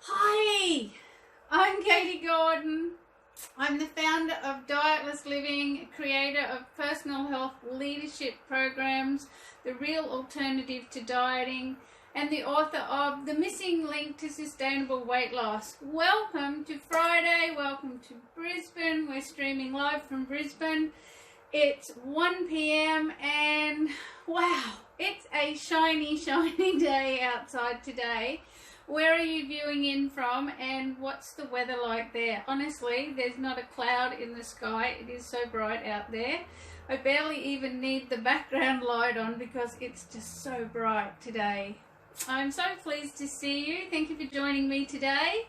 Hi, I'm Katie Gordon. I'm the founder of Dietless Living, creator of personal health leadership programs, the real alternative to dieting, and the author of The Missing Link to Sustainable Weight Loss. Welcome to Friday, welcome to Brisbane. We're streaming live from Brisbane. It's 1 p.m. and wow, it's a shiny day outside today. Where are you viewing in from, and what's the weather like there? Honestly, there's not a cloud in the sky. It is so bright out there. I barely even need the background light on because it's just so bright today. I'm so pleased to see you. Thank you for joining me today.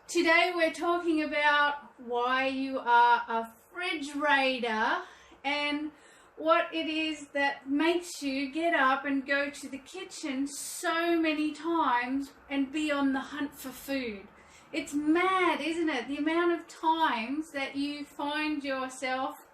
Today we're talking about why you are a fridge raider and what it is that makes you get up and go to the kitchen so many times and be on the hunt for food. It's mad, isn't it? The amount of times that you find yourself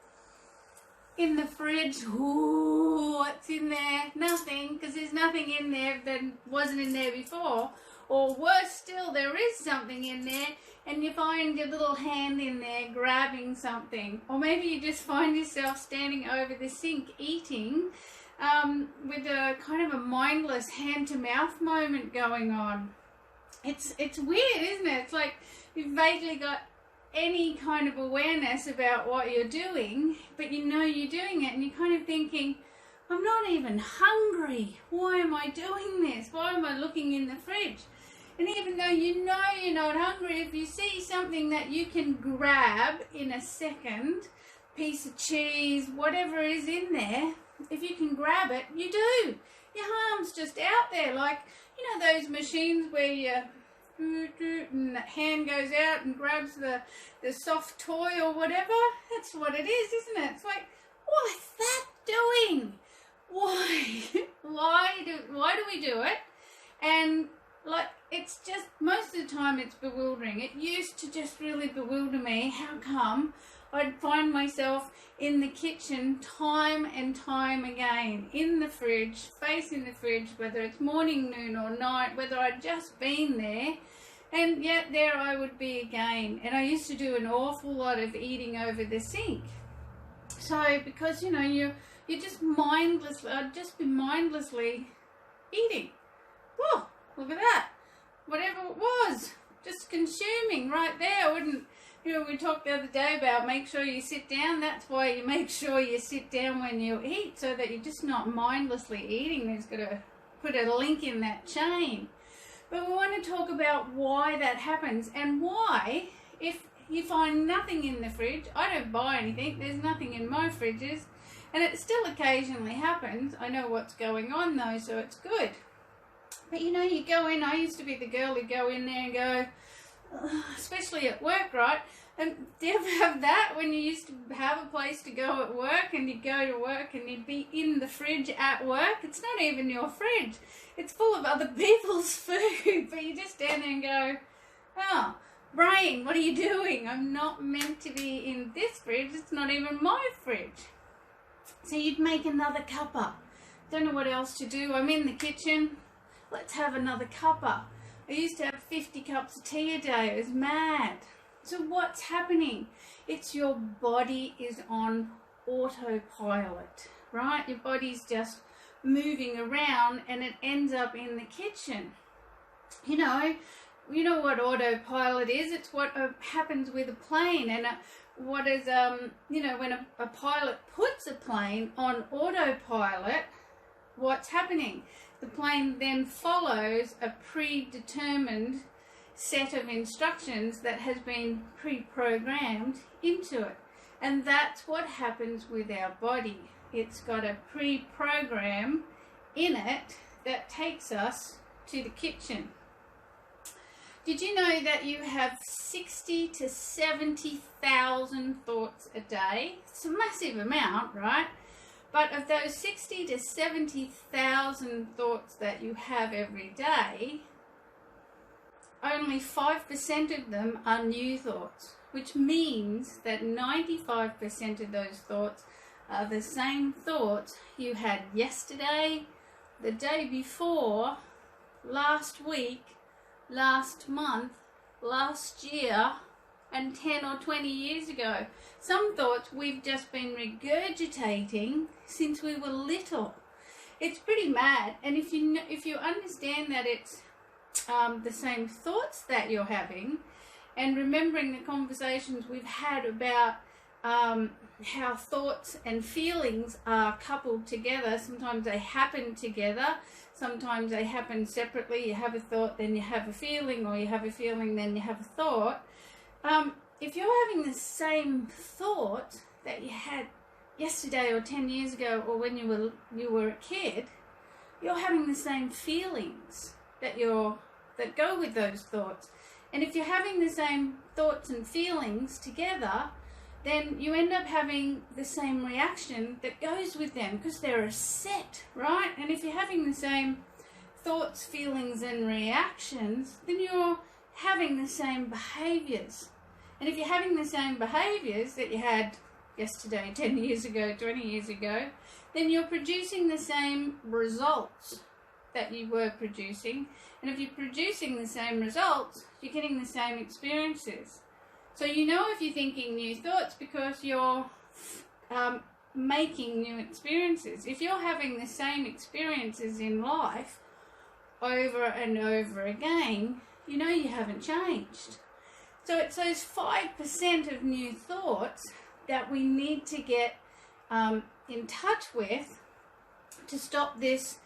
in the fridge. Ooh, what's in there? Nothing, because there's nothing in there that wasn't in there before. Or worse still, there is something in there and you find your little hand in there grabbing something. Or maybe you just find yourself standing over the sink eating with a kind of a mindless hand-to-mouth moment going on. It's weird, isn't it? It's like you've vaguely got any kind of awareness about what you're doing, but you know you're doing it and you're kind of thinking, I'm not even hungry. Why am I doing this? Why am I looking in the fridge? And even though you know you're not hungry, if you see something that you can grab in a second, piece of cheese, whatever is in there, if you can grab it, you do. Your arm's just out there, like, you know those machines where you and that hand goes out and grabs the soft toy or whatever? That's what it is, isn't it? It's like, what's that doing? Why? Why do we do it? And like, it's just, most of the time it's bewildering. It used to just really bewilder me. How come I'd find myself in the kitchen time and time again, in the fridge, facing the fridge, whether it's morning, noon or night, whether I'd just been there, and yet there I would be again. And I used to do an awful lot of eating over the sink. So, because, you know, you're just mindlessly, I'd just be mindlessly eating. Whoa, look at that. Whatever it was, just consuming right there. I wouldn't, you know, we talked the other day about make sure you sit down. That's why you make sure you sit down when you eat, so that you're just not mindlessly eating. There's got to put a link in that chain. But we want to talk about why that happens and why, if you find nothing in the fridge, I don't buy anything, there's nothing in my fridges, and it still occasionally happens. I know what's going on though, so it's good. But you know, you go in, I used to be the girl who'd go in there and go, especially at work, right? And do you ever have that when you used to have a place to go at work and you'd go to work and you'd be in the fridge at work? It's not even your fridge. It's full of other people's food, but you just stand there and go, oh, brain, what are you doing? I'm not meant to be in this fridge. It's not even my fridge. So you'd make another cuppa. Don't know what else to do. I'm in the kitchen. Let's have another cuppa. I used to have 50 cups of tea a day. It was mad. So what's happening? It's your body is on autopilot, right? Your body's just moving around and it ends up in the kitchen. You know what autopilot is? It's what happens with a plane, and what is, you know, when a pilot puts a plane on autopilot, what's happening? The plane then follows a predetermined set of instructions that has been pre-programmed into it. And that's what happens with our body. It's got a pre-program in it that takes us to the kitchen. Did you know that you have 60 to 70,000 thoughts a day? It's a massive amount, right? But of those 60 to 70,000 thoughts that you have every day, only 5% of them are new thoughts, which means that 95% of those thoughts are the same thoughts you had yesterday, the day before, last week, last month, last year, and 10 or 20 years ago. Some thoughts we've just been regurgitating since we were little. It's pretty mad. And if you understand that it's the same thoughts that you're having, and remembering the conversations we've had about how thoughts and feelings are coupled together. Sometimes they happen together, sometimes they happen separately. You have a thought, then you have a feeling, or you have a feeling, then you have a thought. If you're having the same thought that you had yesterday or 10 years ago, or when you were a kid, you're having the same feelings that go with those thoughts. And if you're having the same thoughts and feelings together, then you end up having the same reaction that goes with them, because they're a set, right? And if you're having the same thoughts, feelings, and reactions, then you're having the same behaviors. And if you're having the same behaviors that you had yesterday, 10 years ago, 20 years ago, then you're producing the same results that you were producing. And if you're producing the same results, you're getting the same experiences. So you know if you're thinking new thoughts because you're making new experiences. If you're having the same experiences in life over and over again, you know you haven't changed. So it's those 5% of new thoughts that we need to get in touch with to stop this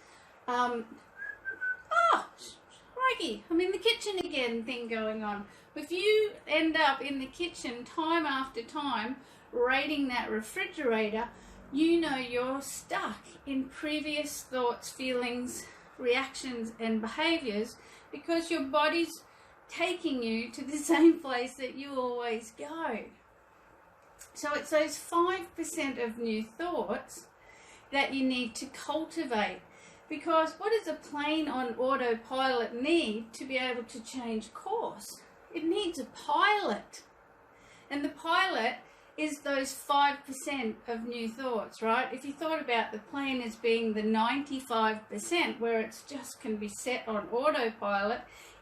crikey, I'm in the kitchen again thing going on. If you end up in the kitchen time after time raiding that refrigerator, you know you're stuck in previous thoughts, feelings, reactions and behaviors, because your body's taking you to the same place that you always go. So it's those 5% of new thoughts that you need to cultivate. Because what does a plane on autopilot need to be able to change course? It needs a pilot. And the pilot is those 5% of new thoughts, right? If you thought about the plane as being the 95%, where it's just can be set on autopilot,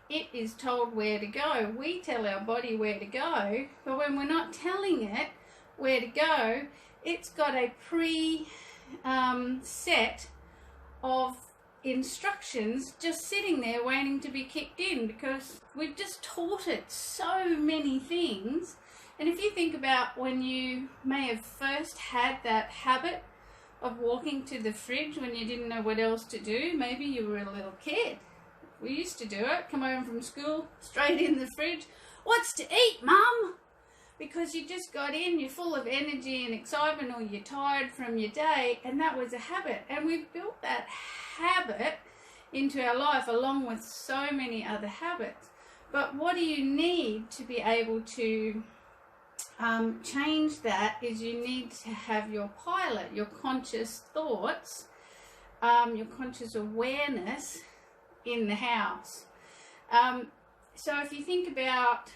it is told where to go. We tell our body where to go, but when we're not telling it where to go, it's got a set of instructions just sitting there waiting to be kicked in, because we've just taught it so many things. And if you think about when you may have first had that habit of walking to the fridge when you didn't know what else to do, maybe you were a little kid. We used to do it, come home from school, straight in the fridge. What's to eat, Mum? Because you just got in, you're full of energy and excitement, or you're tired from your day, and that was a habit. And we've built that habit into our life along with so many other habits. But what do you need to be able to change that is you need to have your pilot, your conscious thoughts, your conscious awareness in the house. So if you think about,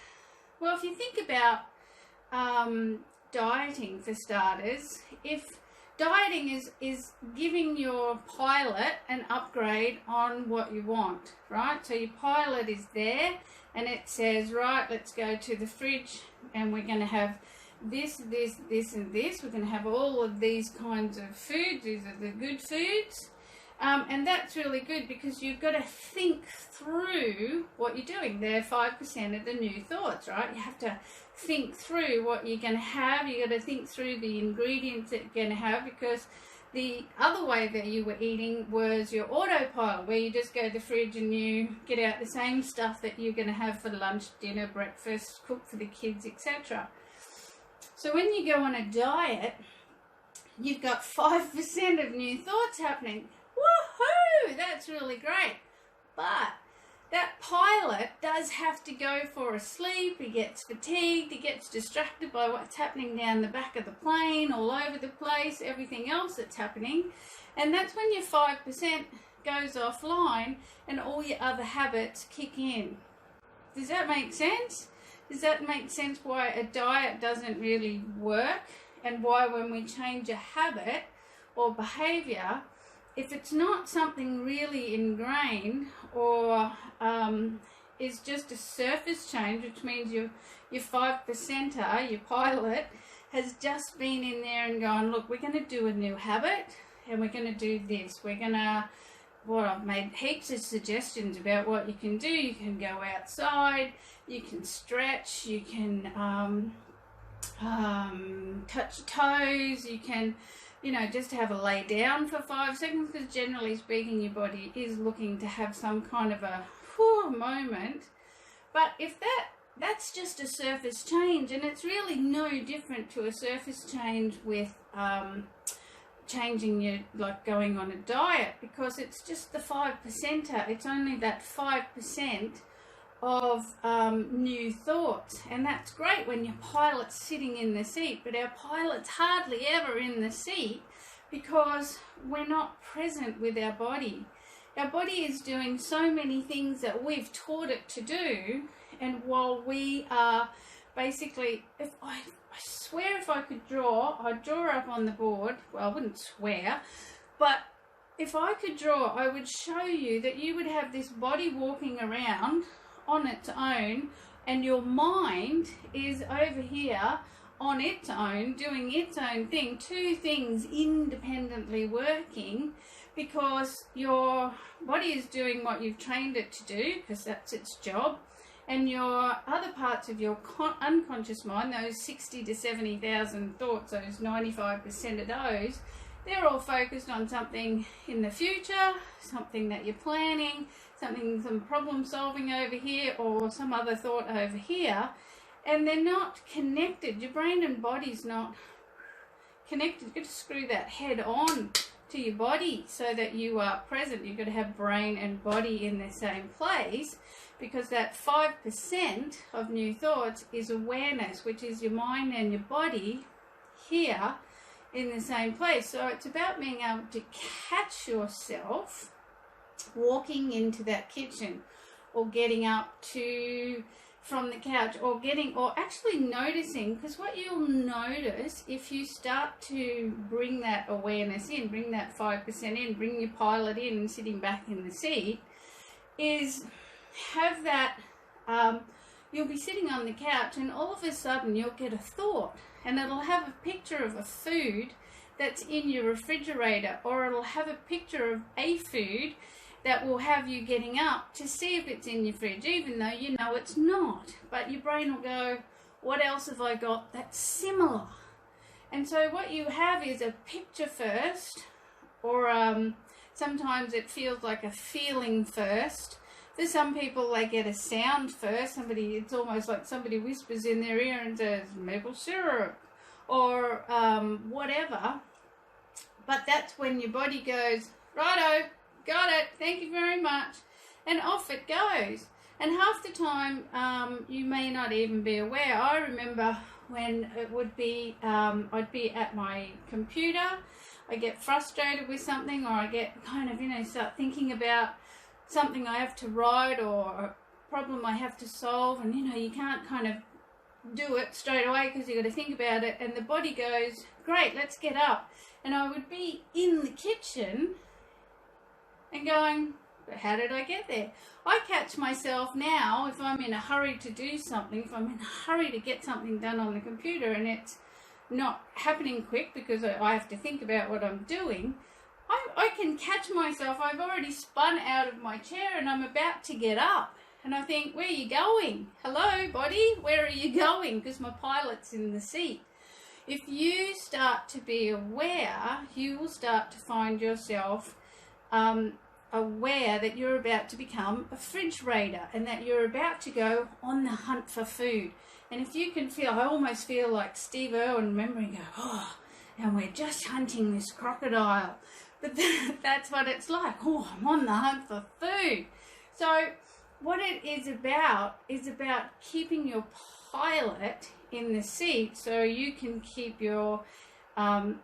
dieting for starters, if dieting is giving your pilot an upgrade on what you want, right? So your pilot is there and it says, right, let's go to the fridge and we're going to have this, this, this and this. We're going to have all of these kinds of foods. These are the good foods. And that's really good, because you've got to think through what you're doing. They're 5% of the new thoughts, right? You have to think through what you're going to have. You've got to think through the ingredients that you're going to have, because the other way that you were eating was your autopilot, where you just go to the fridge and you get out the same stuff that you're going to have for lunch, dinner, breakfast, cook for the kids, etc. So when you go on a diet, you've got 5% of new thoughts happening. Woohoo! That's really great. But that pilot does have to go for a sleep. He gets fatigued. He gets distracted by what's happening down the back of the plane, all over the place, everything else that's happening. And that's when your 5% goes offline and all your other habits kick in. Does that make sense? Does that make sense why a diet doesn't really work, and why when we change a habit or behavior, if it's not something really ingrained, or is just a surface change, which means your 5%er, your pilot, has just been in there and gone, look, we're going to do a new habit and we're going to do this. We're going to, I've made heaps of suggestions about what you can do. You can go outside, you can stretch, you can touch your toes, you can, you know, just have a lay down for 5 seconds, because generally speaking your body is looking to have some kind of a moment. But if that's just a surface change, and it's really no different to a surface change with changing your, like going on a diet, because it's just the 5%er. It's only that 5% of new thoughts, and that's great when your pilot's sitting in the seat, but our pilot's hardly ever in the seat because we're not present with our body. Our body is doing so many things that we've taught it to do, and while we are basically, I swear if I could draw, I'd draw up on the board. Well, I wouldn't swear, but if I could draw, I would show you that you would have this body walking around on its own, and your mind is over here on its own, doing its own thing, two things independently working, because your body is doing what you've trained it to do, because that's its job, and your other parts of your unconscious mind, those 60 to 70,000 thoughts, those 95% of those, they're all focused on something in the future, something that you're planning, some problem solving over here, or some other thought over here, and they're not connected. Your brain and body's not connected. You've got to screw that head on to your body so that you are present. You've got to have brain and body in the same place, because that 5% of new thoughts is awareness, which is your mind and your body here in the same place. So it's about being able to catch yourself walking into that kitchen, or getting up from the couch, or actually noticing, because what you'll notice if you start to bring that awareness in, bring that 5% in, bring your pilot in and sitting back in the seat, is have that, you'll be sitting on the couch and all of a sudden you'll get a thought, and it'll have a picture of a food that's in your refrigerator, or it'll have a picture of a food that will have you getting up to see if it's in your fridge, even though you know it's not. But your brain will go, what else have I got that's similar? And so what you have is a picture first, or sometimes it feels like a feeling first. For some people, they get a sound first. It's almost like somebody whispers in their ear and says, maple syrup, or whatever. But that's when your body goes, righto, got it, thank you very much, and off it goes. And half the time you may not even be aware. I remember when it would be, I'd be at my computer, I get frustrated with something, or I get kind of, start thinking about something I have to write, or a problem I have to solve, and you can't kind of do it straight away because you've got to think about it, and the body goes, great, let's get up. And I would be in the kitchen and going, but how did I get there? I catch myself now, if I'm in a hurry to do something, if I'm in a hurry to get something done on the computer and it's not happening quick because I have to think about what I'm doing, I can catch myself. I've already spun out of my chair and I'm about to get up. And I think, where are you going? Hello, body, where are you going? Because my pilot's in the seat. If you start to be aware, you will start to find yourself aware that you're about to become a fridge raider, and that you're about to go on the hunt for food. And if you can feel, I almost feel like Steve Irwin remembering, go, oh, and we're just hunting this crocodile. But that's what it's like. Oh, I'm on the hunt for food. So what it is about keeping your pilot in the seat so you can keep your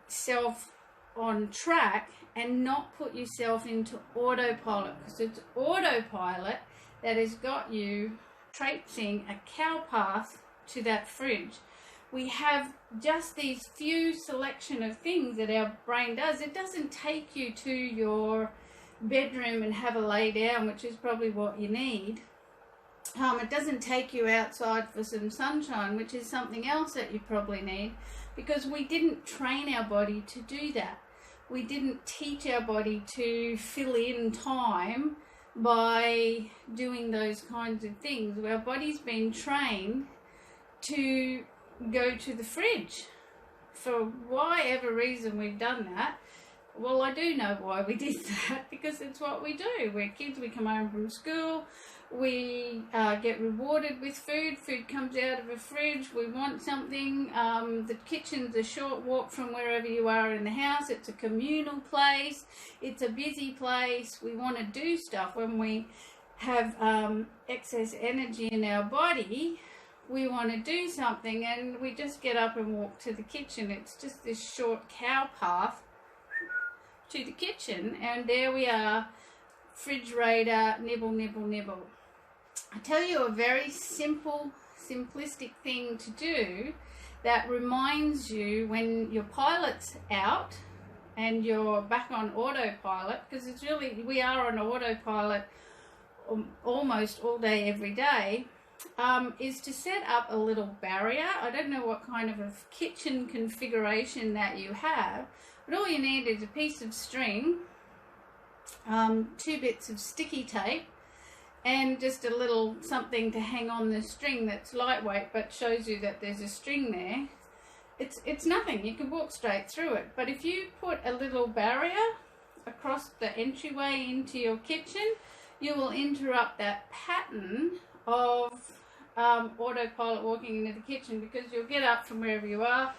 self on track and not put yourself into autopilot, because it's autopilot that has got you traipsing a cow path to that fridge. We have just these few selection of things that our brain does. It doesn't take you to your bedroom and have a lay down, which is probably what you need. It doesn't take you outside for some sunshine, which is something else that you probably need, because we didn't train our body to do that. We didn't teach our body to fill in time by doing those kinds of things. Our body's been trained to go to the fridge. For whatever reason we've done that. Well, I do know why we did that, because it's what we do. We're kids, we come home from school, we get rewarded with food. Food comes out of a fridge. We want something. The kitchen's a short walk from wherever you are in the house. It's a communal place. It's a busy place. We want to do stuff. When we have excess energy in our body, we want to do something, and we just get up and walk to the kitchen. It's just this short cow path to the kitchen, and there we are, refrigerator, nibble, nibble, nibble. I tell you a very simple, simplistic thing to do that reminds you when your pilot's out and you're back on autopilot, because it's really, we are on autopilot almost all day, every day, is to set up a little barrier. I don't know what kind of a kitchen configuration that you have, but all you need is a piece of string, 2 bits of sticky tape, and just a little something to hang on the string that's lightweight but shows you that there's a string there. It's nothing, you can walk straight through it. But if you put a little barrier across the entryway into your kitchen, you will interrupt that pattern of autopilot walking into the kitchen, because you'll get up from wherever you are,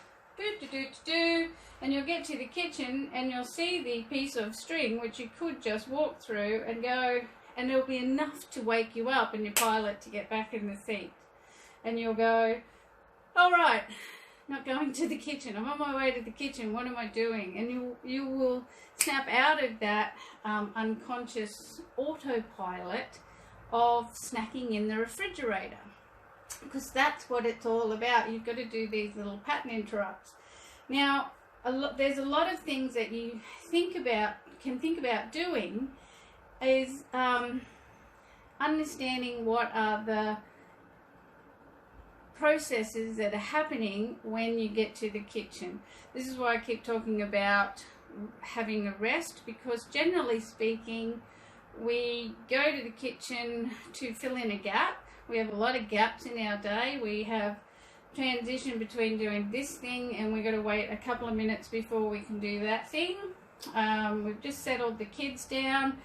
and you'll get to the kitchen and you'll see the piece of string which you could just walk through and go, and it'll be enough to wake you up and your pilot to get back in the seat. And you'll go, all right, not going to the kitchen, I'm on my way to the kitchen, what am I doing? And you will snap out of that unconscious autopilot of snacking in the refrigerator, because that's what it's all about. You've got to do these little pattern interrupts. Now, there's a lot of things that you can think about doing, is understanding what are the processes that are happening when you get to the kitchen. This is why I keep talking about having a rest, because generally speaking, we go to the kitchen to fill in a gap. We have a lot of gaps in our day. We have transition between doing this thing and we've got to wait a couple of minutes before we can do that thing. We've just settled the kids down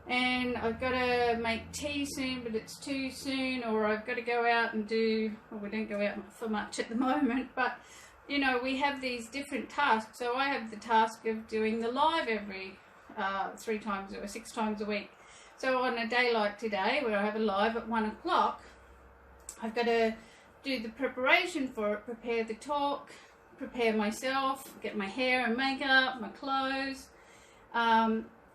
and I've got to make tea soon, but it's too soon, or I've got to go out and do, well, we don't go out for much at the moment, but you know, we have these different tasks. So I have the task of doing the live every 3 times or 6 times a week. So on a day like today, where I have a live at 1 o'clock, I've got to do the preparation for it, prepare the talk, prepare myself, get my hair and makeup, my clothes,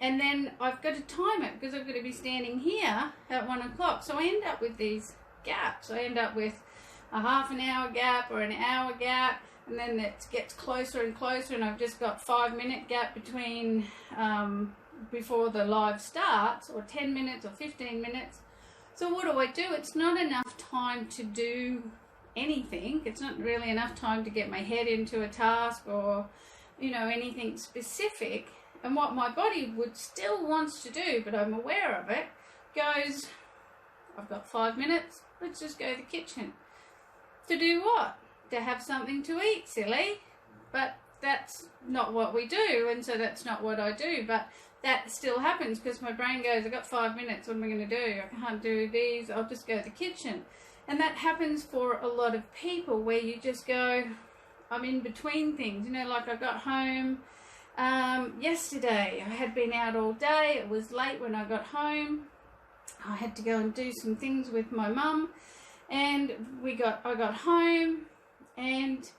and then I've got to time it, because I've got to be standing here at 1 o'clock. So I end up with these gaps. I end up with a half an hour gap or an hour gap, and then it gets closer and closer, and I've just got 5-minute gap between before the live starts, or 10 minutes or 15 minutes. So what do? It's not enough time to do anything. It's not really enough time to get my head into a task or, you know, anything specific. And what my body would still wants to do, but I'm aware of it, goes, I've got 5 minutes, let's just go to the kitchen. To do what? To have something to eat, silly. But that's not what we do, and so that's not what I do. But that still happens, because my brain goes, I've got 5 minutes, what am I going to do? I can't do these, I'll just go to the kitchen. And that happens for a lot of people, where you just go, I'm in between things. You know, like I got home yesterday. I had been out all day. It was late when I got home. I had to go and do some things with my mum, and I got home, and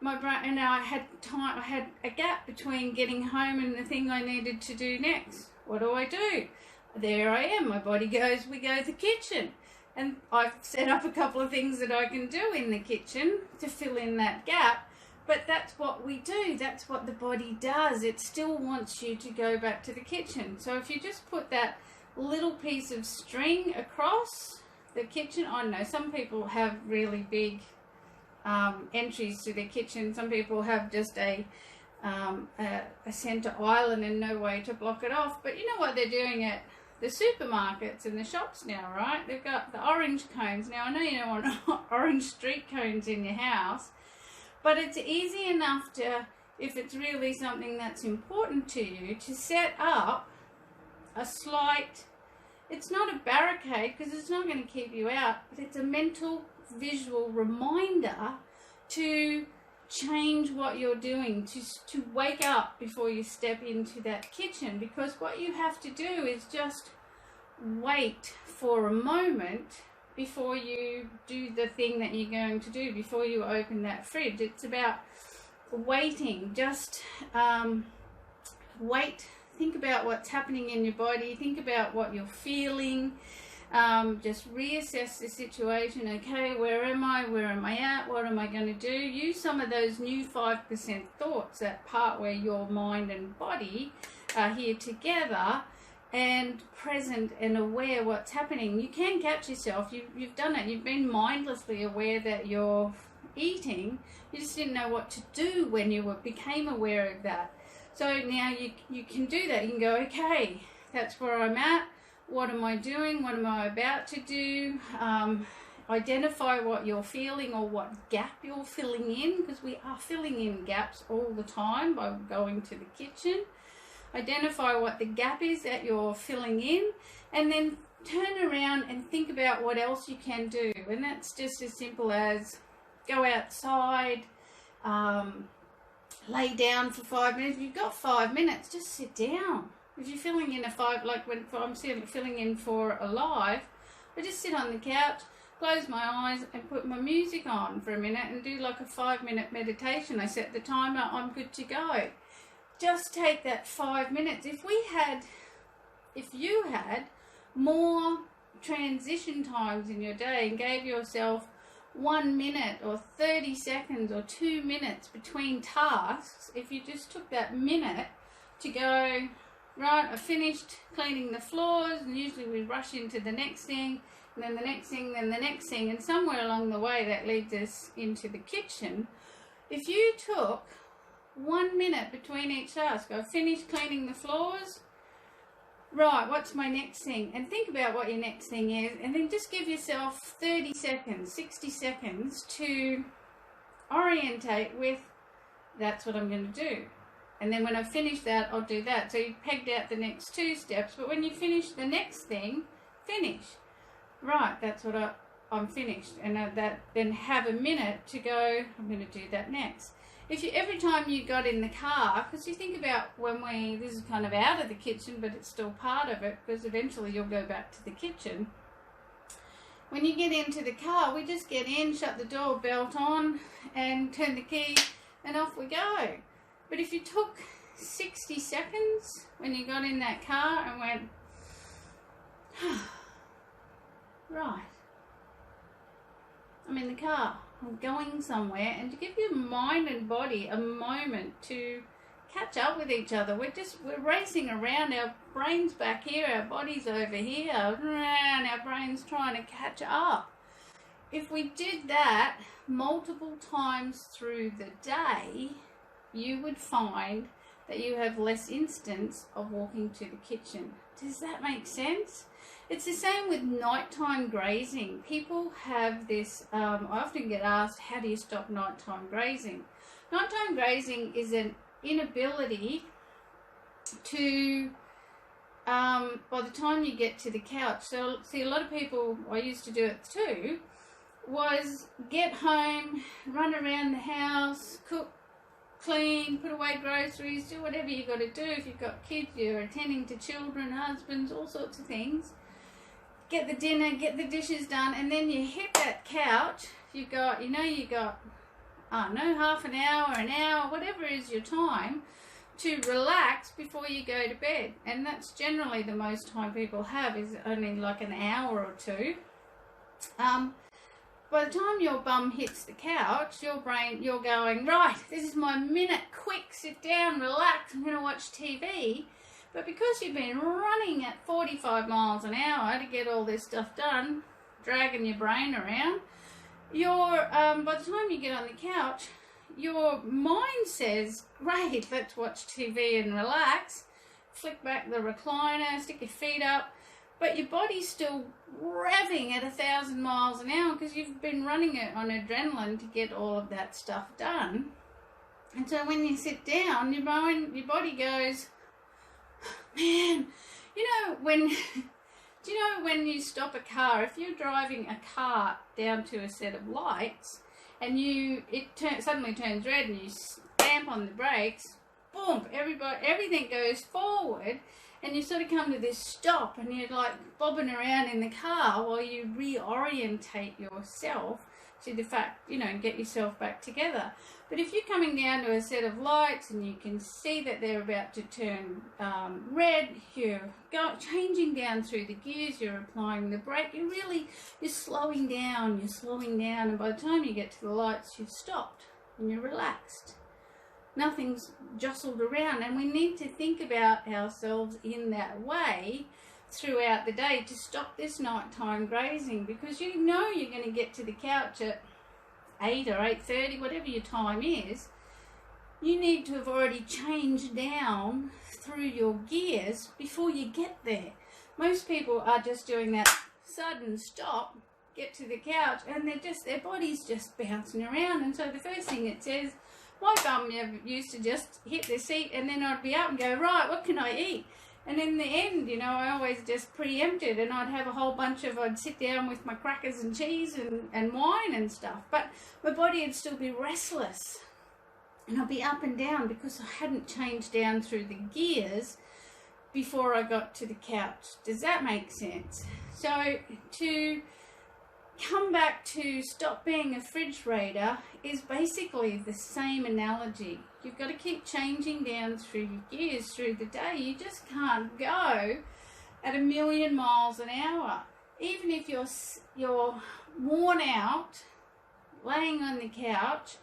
my brain, and now I had a gap between getting home and the thing I needed to do next. What do? There I am. My body goes, we go to the kitchen. And I've set up a couple of things that I can do in the kitchen to fill in that gap. But that's what we do. That's what the body does. It still wants you to go back to the kitchen. So if you just put that little piece of string across the kitchen, I know some people have really big entries to their kitchen. Some people have just a centre island and no way to block it off. But you know what they're doing at the supermarkets and the shops now, right? They've got the orange cones. Now, I know you don't want orange street cones in your house, but it's easy enough to, if it's really something that's important to you, to set up a slight, it's not a barricade because it's not going to keep you out, but it's a mental visual reminder to change what you're doing, to wake up before you step into that kitchen. Because what you have to do is just wait for a moment before you do the thing that you're going to do, before you open that fridge. It's about waiting. Just wait. Think about what's happening in your body. Think about what you're feeling. Just reassess the situation. Okay, where am I? Where am I at? What am I going to do? Use some of those new 5% thoughts, that part where your mind and body are here together and present and aware what's happening. You can catch yourself. You've done it. You've been mindlessly aware that you're eating. You just didn't know what to do when you became aware of that. So now you can do that. You can go, okay, that's where I'm at. What am I doing? What am I about to do? Identify what you're feeling or what gap you're filling in, because we are filling in gaps all the time by going to the kitchen. Identify what the gap is that you're filling in, and then turn around and think about what else you can do. And that's just as simple as go outside, lay down for 5 minutes. If you've got 5 minutes, just sit down. If you're filling in like when I'm filling in for a live, I just sit on the couch, close my eyes and put my music on for a minute and do like a 5-minute meditation. I set the timer, I'm good to go. Just take that 5 minutes. If you had more transition times in your day and gave yourself 1 minute or 30 seconds or 2 minutes between tasks, if you just took that minute to go, right, I finished cleaning the floors, and usually we rush into the next thing, and then the next thing, then the next thing, and somewhere along the way that leads us into the kitchen. If you took 1 minute between each task, I finished cleaning the floors, right, what's my next thing? And think about what your next thing is, and then just give yourself 30 seconds, 60 seconds to orientate with, that's what I'm going to do. And then when I finish that, I'll do that. So you've pegged out the next 2 steps, but when you finish the next thing, finish. Right, that's what I'm finished. And then have a minute to go, I'm going to do that next. If you, every time you got in the car, because you think about when this is kind of out of the kitchen, but it's still part of it, because eventually you'll go back to the kitchen. When you get into the car, we just get in, shut the door, belt on, and turn the key, and off we go. But if you took 60 seconds when you got in that car and went, right, I'm in the car, I'm going somewhere, and to give your mind and body a moment to catch up with each other. We're racing around, our brain's back here, our body's over here, and our brain's trying to catch up. If we did that multiple times through the day, you would find that you have less instance of walking to the kitchen. Does that make sense? It's the same with nighttime grazing. People have this, I often get asked, how do you stop nighttime grazing? Nighttime grazing is an inability to, by the time you get to the couch, so see, a lot of people, I used to do it too, was get home, run around the house, cook, clean, put away groceries, do whatever you got to do. If you've got kids, you're attending to children, husbands, all sorts of things. Get the dinner, get the dishes done, and then you hit that couch. You've got, half an hour, whatever is your time to relax before you go to bed. And that's generally the most time people have, is only like an hour or two. By the time your bum hits the couch, you're going, right, this is my minute, quick, sit down, relax, I'm going to watch TV. But because you've been running at 45 miles an hour to get all this stuff done, dragging your brain around, by the time you get on the couch, your mind says, great, let's watch TV and relax, flick back the recliner, stick your feet up, but your body's still revving at 1,000 miles an hour because you've been running it on adrenaline to get all of that stuff done. And so when you sit down, your body goes, man, do you know when you stop a car, if you're driving a car down to a set of lights and suddenly turns red and you stamp on the brakes, boom, everything goes forward and you sort of come to this stop and you're like bobbing around in the car while you reorientate yourself to the fact, get yourself back together. But if you're coming down to a set of lights and you can see that they're about to turn red, you're changing down through the gears, you're applying the brake, you're slowing down, and by the time you get to the lights, you've stopped and you're relaxed. Nothing's jostled around, and we need to think about ourselves in that way throughout the day to stop this nighttime grazing, because you're going to get to the couch at 8 or 8:30, whatever your time is. You need to have already changed down through your gears before you get there. Most people are just doing that sudden stop, get to the couch, and their body's just bouncing around. And so the first thing it says, my bum used to just hit the seat and then I'd be up and go, right, what can I eat? And in the end, I always just preempted, and I'd sit down with my crackers and cheese and wine and stuff. But my body would still be restless. And I'd be up and down because I hadn't changed down through the gears before I got to the couch. Does that make sense? So to come back to stop being a fridge raider is basically the same analogy. You've got to keep changing down through your gears through the day. You just can't go at 1,000,000 miles an hour. Even if you're worn out, laying on the couch,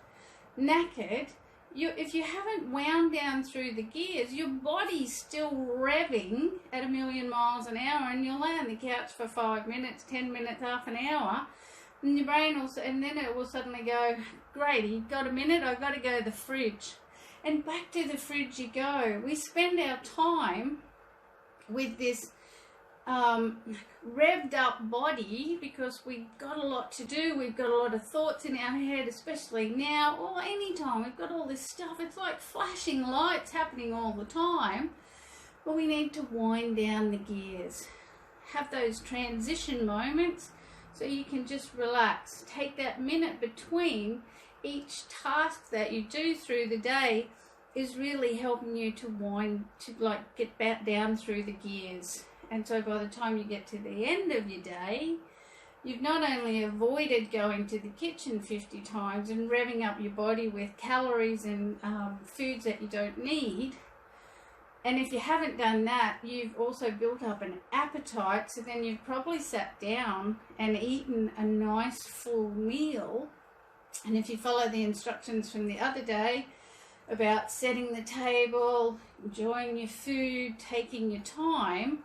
knackered, if you haven't wound down through the gears, your body's still revving at 1,000,000 miles an hour, and you'll lay on the couch for 5 minutes, 10 minutes, half an hour, and your brain and then it will suddenly go, great, you've got a minute, I've got to go to the fridge. And back to the fridge you go. We spend our time with this revved up body because we've got a lot to do, we've got a lot of thoughts in our head, especially now or any time. We've got all this stuff, it's like flashing lights happening all the time. But we need to wind down the gears, have those transition moments so you can just relax. Take that minute between each task that you do through the day is really helping you to get back down through the gears. And so by the time you get to the end of your day, you've not only avoided going to the kitchen 50 times and revving up your body with calories and foods that you don't need, and if you haven't done that, you've also built up an appetite, so then you've probably sat down and eaten a nice full meal. And if you follow the instructions from the other day about setting the table, enjoying your food, taking your time,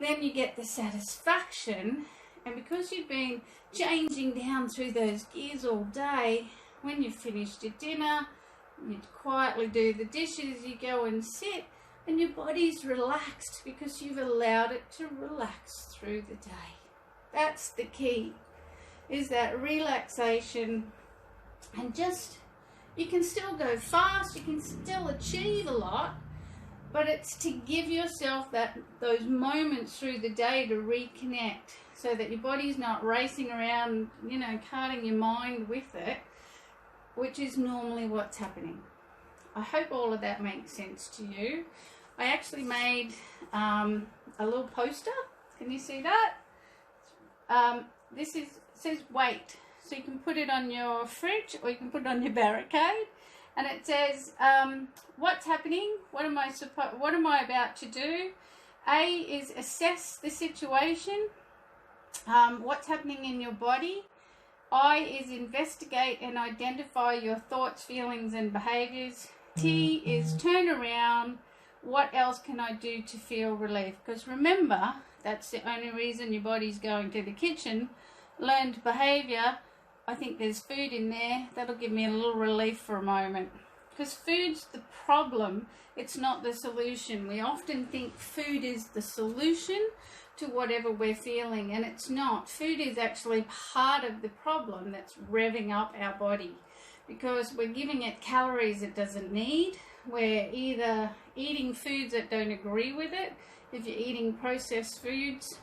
then you get the satisfaction. And because you've been changing down through those gears all day, when you've finished your dinner, you quietly do the dishes, you go and sit, and your body's relaxed because you've allowed it to relax through the day. That's the key, is that relaxation. And just, you can still go fast, you can still achieve a lot, but it's to give yourself those moments through the day to reconnect so that your body's not racing around, carting your mind with it, which is normally what's happening. I hope all of that makes sense to you. I actually made a little poster. Can you see that? It says wait. So you can put it on your fridge or you can put it on your barricade. And it says, what's happening? What am I about to do? A is assess the situation. What's happening in your body? I is investigate and identify your thoughts, feelings and behaviors. T is turn around. What else can I do to feel relief? Because remember, that's the only reason your body's going to the kitchen, learned behaviour, I think there's food in there. That'll give me a little relief for a moment. Because food's the problem, it's not the solution. We often think food is the solution to whatever we're feeling, and it's not. Food is actually part of the problem that's revving up our body, because we're giving it calories it doesn't need. We're either eating foods that don't agree with it. If you're eating processed foods,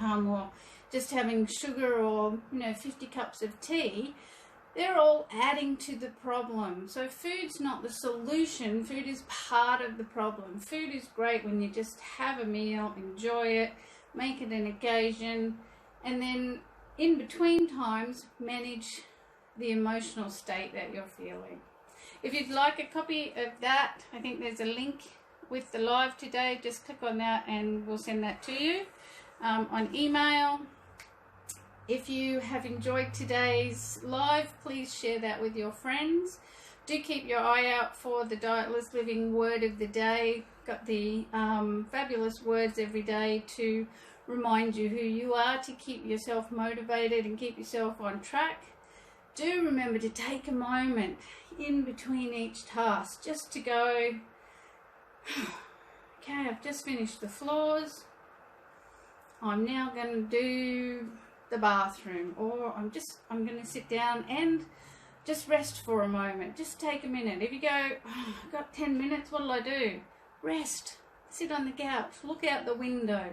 or just having sugar, or 50 cups of tea, they're all adding to the problem. So food's not the solution, food is part of the problem. Food is great when you just have a meal, enjoy it, make it an occasion, and then in between times manage the emotional state that you're feeling. If you'd like a copy of that, I think there's a link with the live today. Just click on that and we'll send that to you on email. If you have enjoyed today's live, please share that with your friends. Do keep your eye out for the Dietless Living word of the day. Got the fabulous words every day to remind you who you are, to keep yourself motivated and keep yourself on track. Do remember to take a moment in between each task just to go, okay, I've just finished the floors. I'm now going to do the bathroom, or I'm going to sit down and just rest for a moment. Just take a minute. If you go, oh, I've got 10 minutes, what'll I do? Rest. Sit on the couch, look out the window.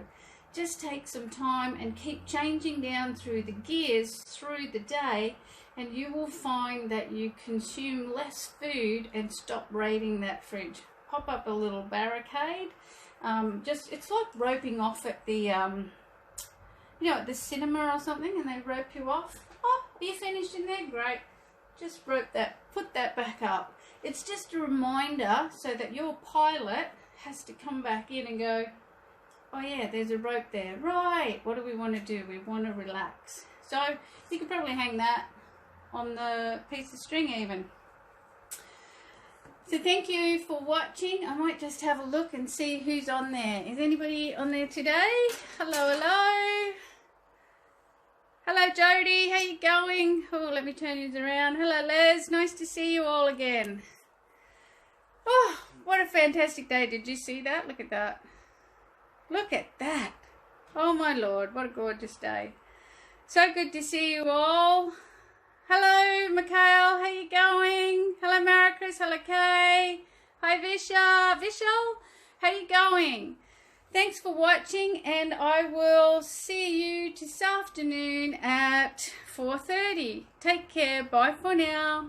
Just take some time and keep changing down through the gears through the day, and you will find that you consume less food and stop raiding that fridge. Pop up a little barricade. It's like roping off at the at the cinema or something, and they rope you off. Oh, are you finished in there? Great. Just rope that, put that back up. It's just a reminder so that your pilot has to come back in and go, oh yeah, there's a rope there. Right, what do we want to do? We want to relax. So you could probably hang that on the piece of string even. So thank you for watching. I might just have a look and see who's on there. Is anybody on there today? Hello, hello. Hello Jody, how you going? Oh, let me turn you around. Hello Les, nice to see you all again. Oh, what a fantastic day. Did you see that? Look at that. Look at that. Oh my Lord, what a gorgeous day. So good to see you all. Hello Mikhail, how you going? Hello Maricruz, hello Kay. Hi Vishal, how you going? Thanks for watching, and I will see you this afternoon at 4:30. Take care. Bye for now.